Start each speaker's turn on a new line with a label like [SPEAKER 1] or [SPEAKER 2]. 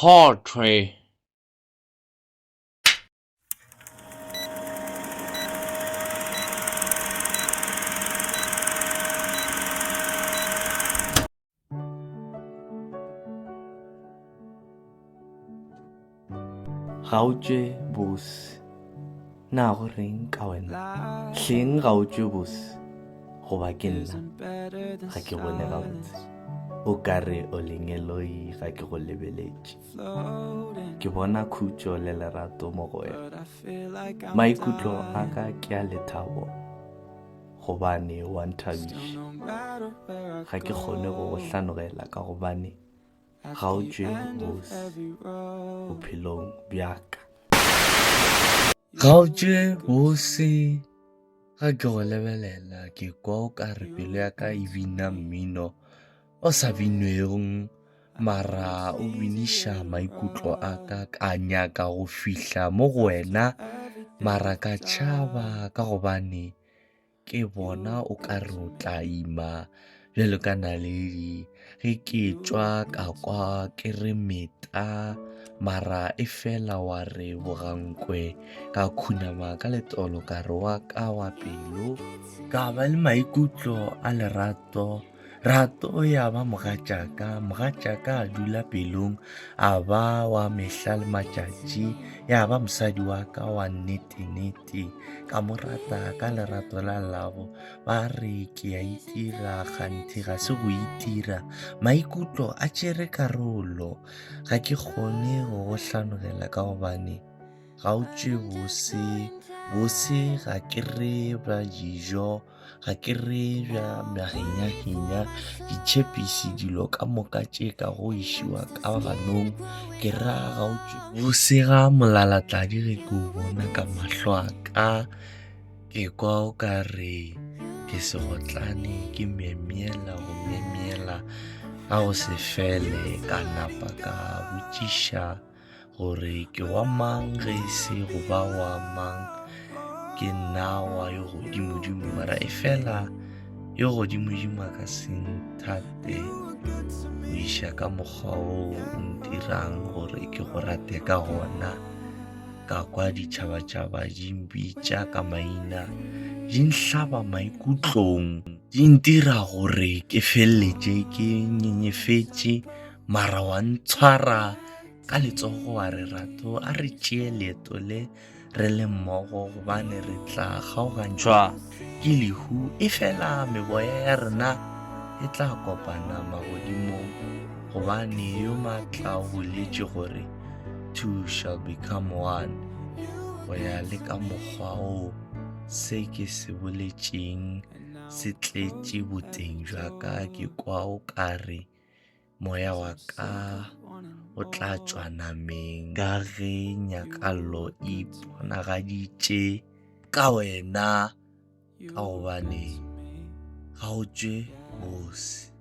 [SPEAKER 1] Portrait.
[SPEAKER 2] Ga o tšwe bose na go reng ka wena hleng ga o tšwe bose goba ke nna ga ke bone gabotse o ka re o lengeloi ga ke go lebeletše ke bona khutšo le lerato mo go wena maikutlo a ka ke a lethabo gobane wa nthabiša ga ke kgone go go hlanogela ka gobane ga o tšwe bose bophelong bjaka ga o tšwe bose ga ke go lebelela ke kwa o ka re pelo ya ka e bina mmino o sa binweng mara o biniša maikutlo a ka ka nyaka go fihla mo go wena mara ka tšhaba ka gobane ke bona o ka re o tla ima bjalo ka naledi ge ke tšwa ka kwa ke re meta mara e fela wa re bogankwe ka khunama ka letolo ka re wa ka wa pelo ka ba le maikutlo a lerato rato ya ba mogatšaka a dula pelong a ba wa mehla le matšatši ya ba mosadi wa ka wa nnete-nnete ka mo rata ka lerato la lago ba re ke a itira kganthe ga se go itira maikutlo a tšere karolo ga ke kgone go go hlanogela ka gobane ga o tšwe bose ga ke re bja dijo ga ke re bja mahinya ditšhepisi dilo ka moka tše ka go išiwa ka ganong ke ra ga o tšwe bose ga molalatladi ge ke o bona ka mahlo a ka ke kwa o ka re ke segotlane ke memiela ga go se fele ka napa ka botšiša gore ke wa mang ge se go ba wa mang ke nna wa yo godimo mara e fela yo godimo ka se nthate go iša ka mokgwa o o ntirang gore ke go rate ka gona ka kwa ditšhaba di mpitša ka maina di nhlaba maikutlong di ntira gore ke feleletše ke nyenyefetše mara wa ntshwara ka letsogo wa re rato a re tšee leeto le re le mmogo gobane re tla kgaogantšwa ke lehu e fela meboya ya rena e tla kopana magodimong gobane yo maatla o boletše gore two shall become one go ya le ka mokgwa o se ke se boletšeng se tletše boteng jwa ka ke kwa o ka re moya wa ka o tla tšwa nameng ka ge nyakalo e iponagaditše ka wena ka gobane ga o tšwe bose.